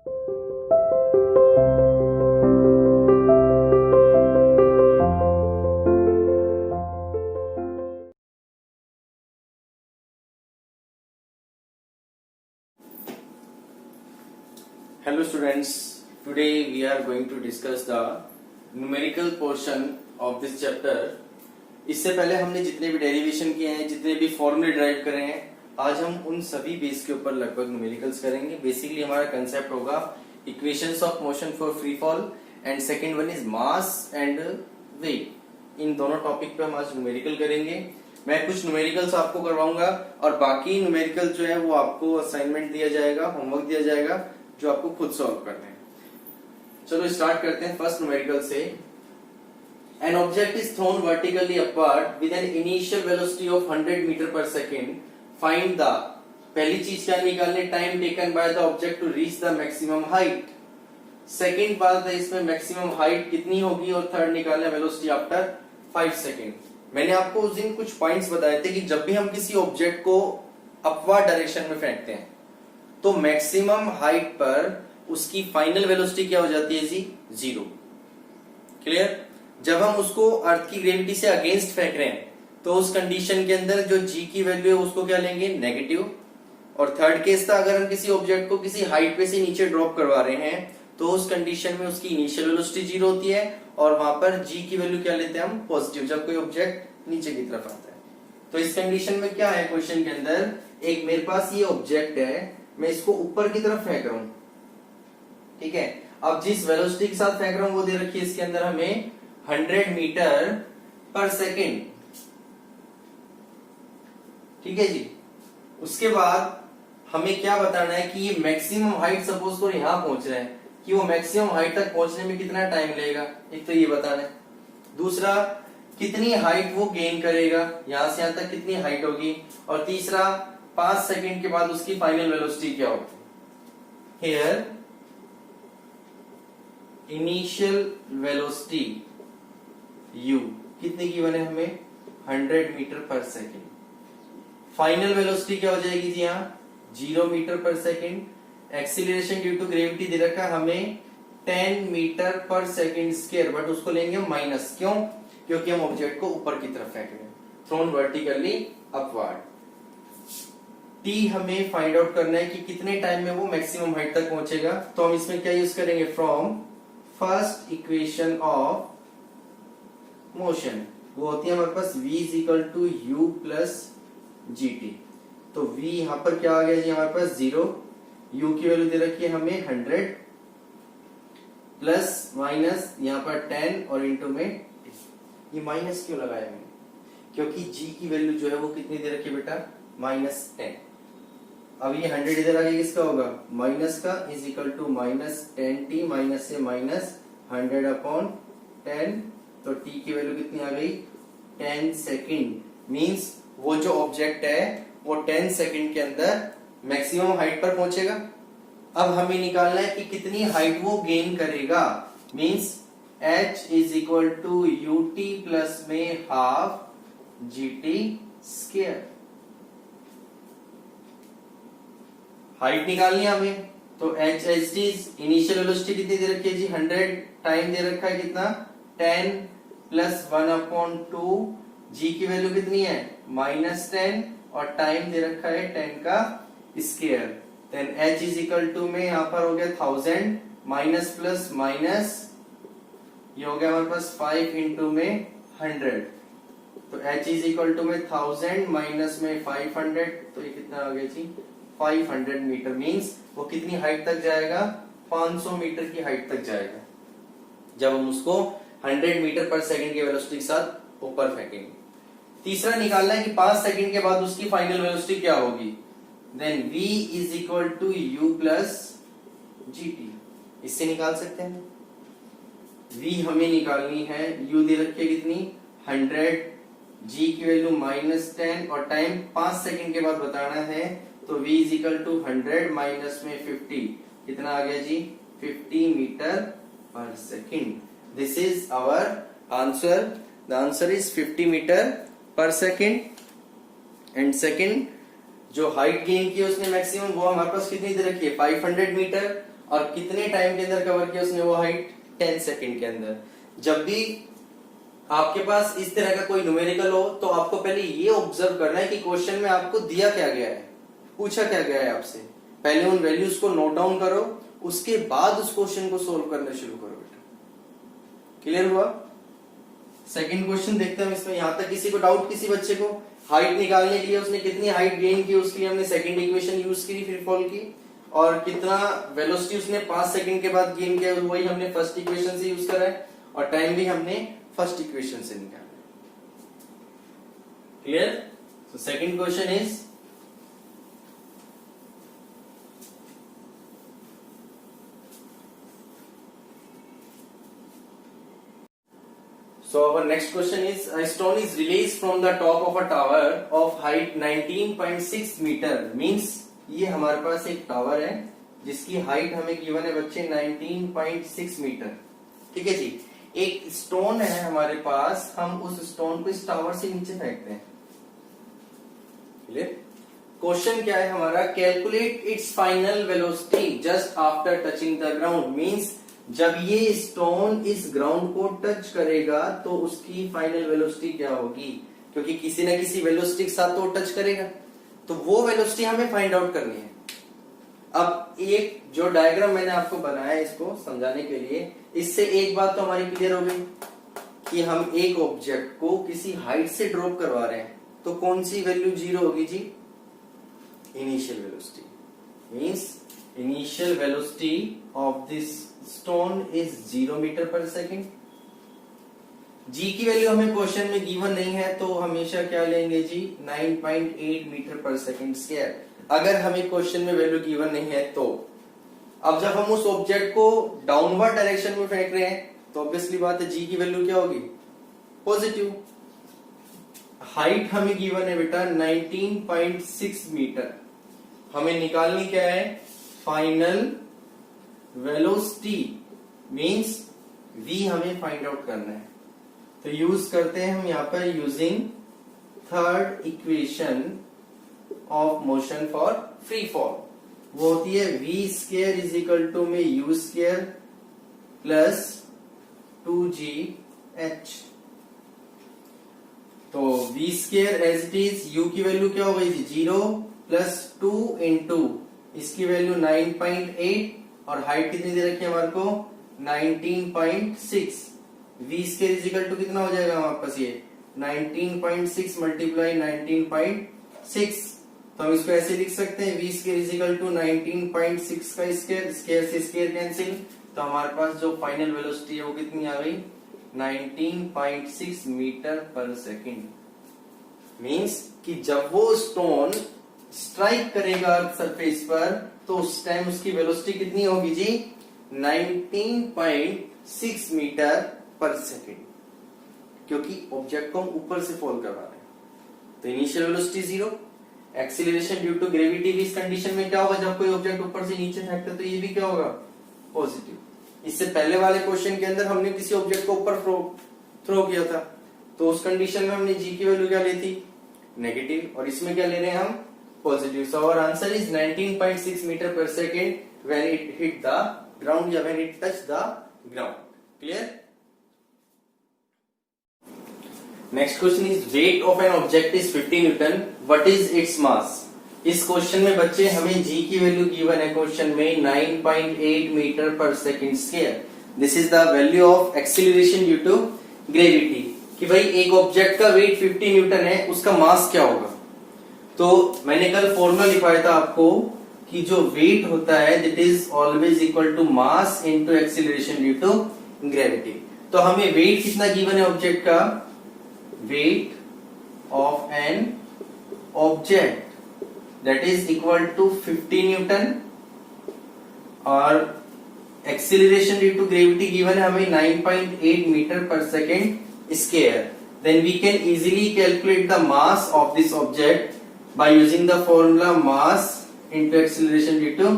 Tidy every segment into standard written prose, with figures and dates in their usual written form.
Hello students, today we are going to discuss the numerical portion of this chapter. इससे पहले हमने जितने भी डेरिवेशन किए हैं, जितने भी फॉर्मूले ड्राइव करे हैं, आज हम उन सभी बेस के ऊपर लगभग न्यूमेरिकल्स करेंगे. बेसिकली हमारा कंसेप्ट होगा equations of motion for free fall and second one is mass and weight. इन दोनों टॉपिक पे हम आज न्यूमेरिकल करेंगे. मैं कुछ न्यूमेरिकल्स आपको करवाऊंगा और बाकी न्यूमेरिकल जो है वो आपको असाइनमेंट दिया जाएगा, होमवर्क दिया जाएगा जो आपको खुद सॉल्व करने हैं. चलो स्टार्ट करते हैं फर्स्ट न्यूमेरिकल से. An object is thrown vertically upward with an initial velocity of 100 meter per second. Find the पहली चीज क्या निकालने, time taken by the object to reach the maximum height. Second बात है इसमें मैक्सिमम हाइट कितनी होगी और थर्ड निकालना वेलोसिटी आफ्टर 5 सेकेंड. मैंने आपको उस दिन कुछ पॉइंट्स बताए थे कि जब भी हम किसी ऑब्जेक्ट को अपवर्ड डायरेक्शन में फेंकते हैं तो मैक्सिमम हाइट पर उसकी फाइनल वेलोसिटी क्या हो जाती है जी, 0. क्लियर. जब हम उसको अर्थ की ग्रेविटी से अगेंस्ट फेंक रहे हैं तो उस कंडीशन के अंदर जो जी की वैल्यू है उसको क्या लेंगे, नेगेटिव. और थर्ड केस था अगर हम किसी ऑब्जेक्ट को किसी हाइट पे से नीचे ड्रॉप करवा रहे हैं तो उस कंडीशन में उसकी इनिशियल वेलोसिटी 0 होती है और वहां पर जी की वैल्यू क्या लेते हैं हम, पॉजिटिव, जब कोई ऑब्जेक्ट नीचे की तरफ आता है. तो इस कंडीशन में क्या है, क्वेश्चन के अंदर एक मेरे पास ये ऑब्जेक्ट है, मैं इसको ऊपर की तरफ फेंक रहा हूं. ठीक है. अब जिस वेलोसिटी के साथ फेंक रहा हूं वो दे रखी है इसके अंदर हमें 100 मीटर पर सेकेंड. ठीक है जी. उसके बाद हमें क्या बताना है कि ये मैक्सिमम हाइट सपोज को यहां पहुंच रहा है कि वो मैक्सिमम हाइट तक पहुंचने में कितना टाइम लगेगा, एक तो ये बताना है. दूसरा कितनी हाइट वो गेन करेगा, यहां से यहां तक कितनी हाइट होगी. और तीसरा 5 सेकेंड के बाद उसकी फाइनल वेलोसिटी क्या होगी. हियर इनिशियल वेलोसिटी u कितनी की बने हमें, 100 metre per second. Final velocity क्या हो जाएगी जी, यहाँ 0 metre per second. Acceleration due to gravity दे रखा है हमें 10 metre per second square, but उसको लेंगे माइनस. क्यों, क्योंकि हम ऑब्जेक्ट को ऊपर की तरफ फेंक रहे हैं, थ्रोन वर्टिकली अपवर्ड. t हमें फाइंड आउट करना है कि कितने टाइम में वो मैक्सिमम हाइट तक पहुंचेगा. तो हम इसमें क्या यूज करेंगे, from first equation of motion, वो होती है हमारे पास v is equal to u plus g t. तो v यहां पर क्या आ गया जी, हमारे पास 0, u की वैल्यू दे रखी है हमें 100 प्लस माइनस यहाँ पर 10 और इंटू में t. ये माइनस क्यों लगाया मैंने, क्योंकि g की वैल्यू जो है वो कितनी दे रखी है बेटा, -10. अब ये 100 इधर आगे किसका होगा, माइनस का, is equal to -10t, minus से माइनस 100/10. तो t की वैल्यू कितनी आ गई, 10 सेकेंड. मींस वो जो ऑब्जेक्ट है वो 10 सेकेंड के अंदर मैक्सिमम हाइट पर पहुंचेगा. अब हमें निकालना है कि कितनी हाइट वो गेन करेगा. Means h is equal to u t plus में half g t square. Height निकालनी है हमें, तो h इनिशियल वेलोसिटी कितनी दे रखी है जी, 100. टाइम दे रखा है कितना, 10 प्लस 1/2. g की वैल्यू कितनी है, -10 और टाइम दे रखा है 10 का square. Then h is equal to में यहाँ पर हो गया 1000, माइनस प्लस माइनस ये हो गया हमारे पास 5 इंटू में 100. तो h इज इक्वल टू में 1000 माइनस में 500, तो ये कितना आ गया जी, 500 मीटर. मींस वो कितनी हाइट तक जाएगा, 500 मीटर की हाइट तक जाएगा जब हम उसको 100 मीटर पर सेकेंड की वेलोसिटी के साथ ऊपर फेंकेंगे. तीसरा निकालना है कि 5 सेकेंड के बाद उसकी फाइनल वेलोसिटी क्या होगी. Then v is equal to u plus g t. इससे निकाल सकते हैं. v हमें निकालनी है, u दे रखी है कितनी, 100, g की वैल्यू -10 और टाइम 5 सेकेंड के बाद बताना है. तो v is equal to 100 minus में 50, कितना आ गया जी, 50 metre per second. This is our answer. The answer is 50 metre per second. And second जो हाइट गेन की उसने मैक्सिमम वो हमारे पास कितनी दे रखी है, 500 मीटर. और कितने टाइम के अंदर कवर किया उसने वो हाइट? 10 सेकंड के अंदर। जब भी आपके पास इस तरह का कोई न्यूमेरिकल हो तो आपको पहले ये ऑब्जर्व करना है कि क्वेश्चन में आपको दिया क्या गया है, पूछा क्या गया है आपसे। पहले उन वैल्यूज को नोट डाउन करो, उसके बाद उस क्वेश्चन को सोल्व करना शुरू करो बेटा। क्लियर हुआ? सेकंड क्वेश्चन देखते हैं इसमें। यहां तक किसी को डाउट? किसी बच्चे को? हाइट निकालने के लिए उसने कितनी हाइट गेन की उसके लिए हमने सेकंड इक्वेशन यूज की, फ्री फॉल की, और कितना वेलोसिटी उसने 5 सेकंड के बाद गेन किया वही हमने फर्स्ट इक्वेशन से यूज करा है, और टाइम भी हमने फर्स्ट इक्वेशन से निकाला। Clear? So second question is so our next question is a stone is released from the top of a tower of height 19.6 meter means ये हमारे पास एक टावर है जिसकी हाइट हमें गिवन है बच्चे 19.6 मीटर। ठीक है जी। एक स्टोन है हमारे पास, हम उस स्टोन को इस टावर से नीचे फेंकते हैं। क्लियर? क्वेश्चन क्या है हमारा? Calculate its final velocity just after touching the ground means जब ये स्टोन इस ग्राउंड को टच करेगा तो उसकी फाइनल वेलोसिटी क्या होगी, क्योंकि किसी न किसी वेलोसिटी के साथ तो टच करेगा, तो वो वेलोसिटी हमें फाइंड आउट करनी है। अब एक जो डायग्राम मैंने आपको बनाया है इसको समझाने के लिए, इससे एक बात तो हमारी क्लियर हो गई कि हम एक ऑब्जेक्ट को किसी हाइट से ड्रॉप करवा रहे हैं, तो कौन सी वैल्यू जीरो होगी जी? Initial velocity means initial velocity of this stone is 0 metre per second. G की वैल्यू हमें क्वेश्चन में गिवन नहीं है तो हमेशा क्या लेंगे जी? 9.8 मीटर पर सेकेंड स्क्वायर। अगर हमें क्वेश्चन में वैल्यू गिवन नहीं है तो अब जब हम उस ऑब्जेक्ट को डाउनवर्ड डायरेक्शन में फेंक रहे हैं तो ऑब्वियसली बात है जी की वैल्यू क्या होगी? पॉजिटिव। हाइट हमें गिवन है बेटा 19.6 मीटर। हमें निकालनी क्या है? फाइनल वेलोसिटी मींस v हमें फाइंड आउट करना है, तो यूज करते हैं हम यहां पर using third equation of motion for free fall. वो होती है v square is equal to में u स्क्वायर प्लस 2gh। तो v square as it is, u की वैल्यू क्या हो गई थी? 0 प्लस 2 इंटू इसकी वैल्यू 9.8 और हाइट कितनी दे रखी है हमारे को? 19.6। v square is equal to कितना हो जाएगा हमारे पास? ये 19.6 मल्टीप्लाई 19.6। तो हम इसको ऐसे लिख सकते हैं v square is equal to 19.6 का स्क्वायर, स्क्वायर से स्क्वायर कैंसिल, तो हमारे पास जो फाइनल वेलोसिटी है वो कितनी आ गई? 19.6 मीटर पर सेकेंड। मींस कि जब वो स्टोन स्ट्राइक करेगा सरफेस पर तो उस टाइम उसकी वेलोसिटी कितनी होगी जी? 19.6 मीटर पर सेकेंड, क्योंकि ऑब्जेक्ट को हम ऊपर से फॉल करवा रहे हैं। तो initial velocity 0, acceleration due to gravity भी इस कंडीशन में क्या होगा? जब कोई ऑब्जेक्ट ऊपर से नीचे फेंकता है तो ये भी क्या होगा? पॉजिटिव। इससे पहले वाले क्वेश्चन के अंदर हमने किसी ऑब्जेक्ट को ऊपर थ्रो किया था, तो उस कंडीशन में हमने जी की वैल्यू क्या ली थी? नेगेटिव, और इसमें क्या ले रहे हैं हम? Positive. So our answer is 19.6 metre per second when it hit the ground या when it touch the ground. Clear? Next question is weight of an object is 50 newton, what is its mass? इस question में बच्चे हमें जी की value given है question में 9.8 metre per second square. This is the value of acceleration due to gravity, कि भाई एक ऑब्जेक्ट का वेट 50 न्यूटन है, उसका मास क्या होगा? तो मैंने कल फॉर्मूला लिखवाया था आपको कि जो वेट होता है that is always equal to mass into acceleration due to gravity. तो हमें वेट कितना गिवन है ऑब्जेक्ट का? Weight of an object that is equal to 50 newton, और acceleration due to gravity given है हमें 9.8 metre per second square. Then we can easily calculate the mass of this object by using the formula mass into acceleration due to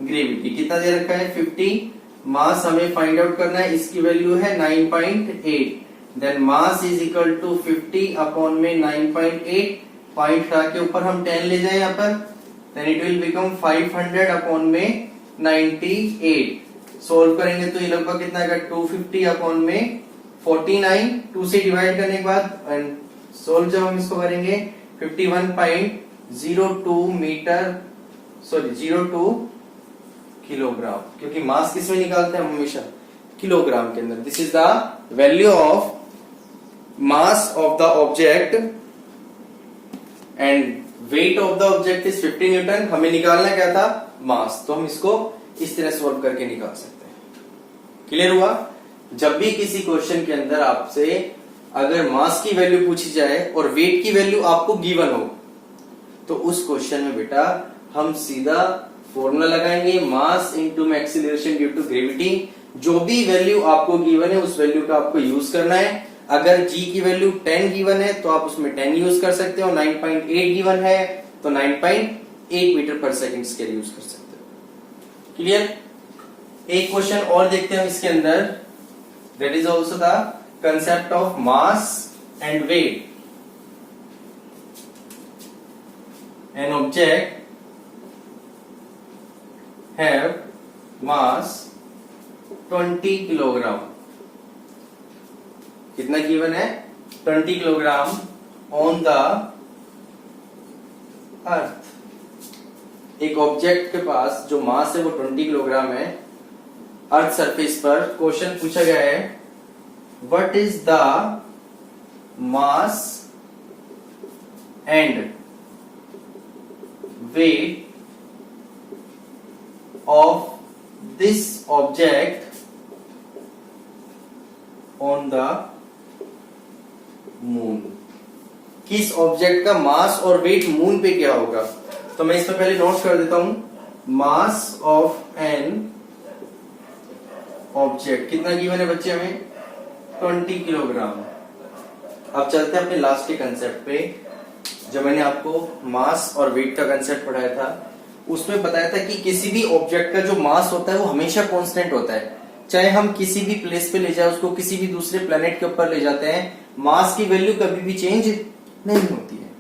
gravity। कितना दे रखा है? 50। मास हमें find out करना है, इसकी value है 9.8। Then mass is equal to 50 upon में 9.8, point हटा के ऊपर हम 10 ले जाए यहाँ पर, then it will become 500 upon में 98 सोल्व करेंगे तो ये लगभग कितना आएगा 250 अपॉन में 49 2 से डिवाइड करने के बाद एंड सोल्व जब हम इसको करेंगे 51.02 मीटर 02 किलोग्राम, क्योंकि मास किसमें निकालते हैं हम हमेशा किलोग्राम के अंदर। This is the value of mass of the object and weight of the object is 50 Newton. हमें निकालना क्या था मास, तो हम इसको इस तरह सॉल्व करके निकाल सकते हैं। क्लियर हुआ? जब भी किसी क्वेश्चन के अंदर आपसे अगर मास की वैल्यू पूछी जाए और वेट की वैल्यू आपको गिवन हो, तो उस क्वेश्चन में बेटा हम सीधा फॉर्मूला लगाएंगे mass into acceleration due to gravity. जो भी वैल्यू आपको गिवन है उस वैल्यू का आपको यूज करना है। अगर g की वैल्यू 10 गिवन है तो आप उसमें 10 यूज कर सकते हो, 9.8 गिवन है तो 9.8 मीटर पर सेकंड स्क्वायर यूज कर सकते हो। क्लियर? एक क्वेश्चन और देखते हैं इसके अंदर, that is also the concept of mass and weight. An object have mass 20 kilogram. कितना गिवन है? 20 किलोग्राम ऑन द अर्थ। एक ऑब्जेक्ट के पास जो मास है वो 20 किलोग्राम है अर्थ सरफेस पर। क्वेश्चन पूछा गया है what is the mass and wait of this object on the moon. किस ऑब्जेक्ट का मास और वेट मून पे क्या होगा? तो मैं इसमें पहले नोट कर देता हूं, मास ऑफ एन ऑब्जेक्ट कितना गिवन है बच्चे हमें? 20 किलोग्राम। अब चलते हैं अपने लास्ट के कंसेप्ट पे। जब मैंने आपको मास और वेट का कंसेप्ट पढ़ाया था उसमें बताया था कि किसी भी ऑब्जेक्ट का जो मास होता है वो हमेशा कांस्टेंट होता है। चाहे हम किसी भी प्लेस पे ले जाए उसको, किसी भी दूसरे प्लेनेट के ऊपर ले जाते हैं, मास की वैल्यू कभी भी चेंज नहीं होती है।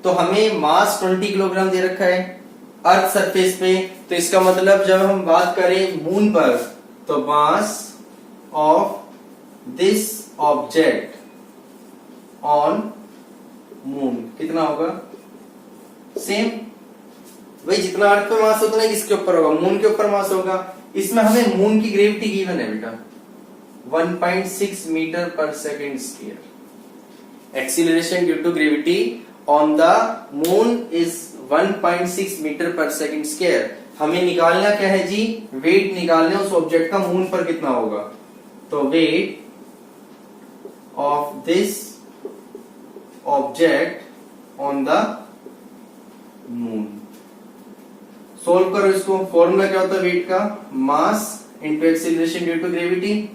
तो हमें मास 20 किलोग्राम दे रखा है अर्थ सरफेस पे, तो इसका मतलब जब हम बात करें मून पर तो mass of this object on moon कितना होगा? सेम वही जितना अर्थ पे मास उतना किसके ऊपर होगा? मून के ऊपर मास होगा। इसमें हमें मून की ग्रेविटी गिवन है बेटा 1.6 metre per second square. Acceleration due to gravity on the moon is 1.6 metre per second square. हमें निकालना क्या है जी? वेट निकालना है उस ऑब्जेक्ट का मून पर कितना होगा। तो weight of this object on the moon. Solve करो इसको। फॉर्मूला क्या होता है वेट का? Mass into acceleration due to gravity.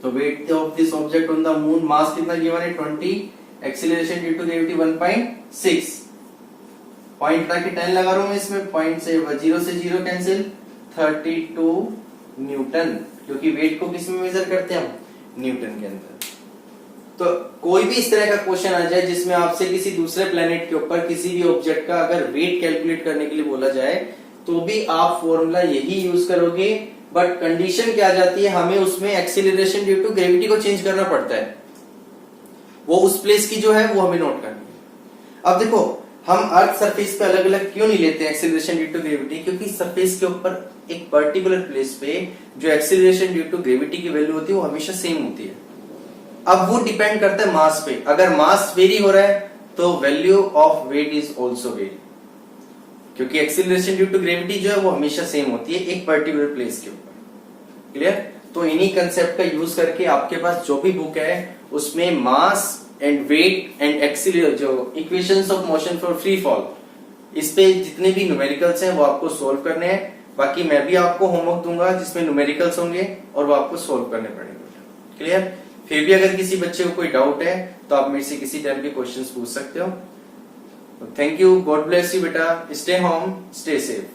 तो weight of this object on the moon, mass कितना गिवन है 20, acceleration due to gravity 1.6। Point हटा के 10 लगा रहा हूं मैं इसमें, पॉइंट से 0 से 0 कैंसिल, 32 न्यूटन, क्योंकि वेट को किस में मेजर करते हैं हम? न्यूटन के अंदर। तो कोई भी इस तरह का क्वेश्चन आ जाए जिसमें आपसे किसी दूसरे प्लेनेट के ऊपर किसी भी ऑब्जेक्ट का अगर वेट कैलकुलेट करने के लिए बोला जाए तो भी आप फॉर्मूला यही यूज करोगे, बट कंडीशन क्या आ जाती है? हमें उसमें एक्सीलरेशन ड्यू टू ग्रेविटी को चेंज करना पड़ता है। वो उस प्लेस की जो है वो हमें नोट करनी है। अब देखो हम अर्थ सरफेस पे अलग अलग क्यों नहीं लेते एक्सीलरेशन ड्यू टू ग्रेविटी? क्योंकि सरफेस के ऊपर एक पर्टिकुलर प्लेस पे जो एक्सीलरेशन ड्यू टू ग्रेविटी की वैल्यू होती है वो हमेशा सेम होती है। अब वो डिपेंड करता है मास पे। अगर मास वेरी हो रहा है तो value of weight is also very, क्योंकि एक्सीलरेशन ड्यू टू ग्रेविटी जो है वो हमेशा सेम होती है एक पर्टिकुलर प्लेस के ऊपर। क्लियर? तो इन्हीं कंसेप्ट का यूज करके आपके पास जो भी बुक है उसमें mass and weight and acceleration जो equations of motion for free fall, इस पे जितने भी न्यूमेरिकल्स हैं वो आपको सोल्व करने हैं। बाकी मैं भी आपको होमवर्क दूंगा जिसमें न्यूमेरिकल्स होंगे और वो आपको सोल्व करने पड़ेंगे। क्लियर? फिर भी अगर किसी बच्चे को कोई डाउट है तो आप मेरे से किसी टाइप के क्वेश्चंस पूछ सकते हो। Thank you, God bless you बेटा, स्टे होम, स्टे सेफ।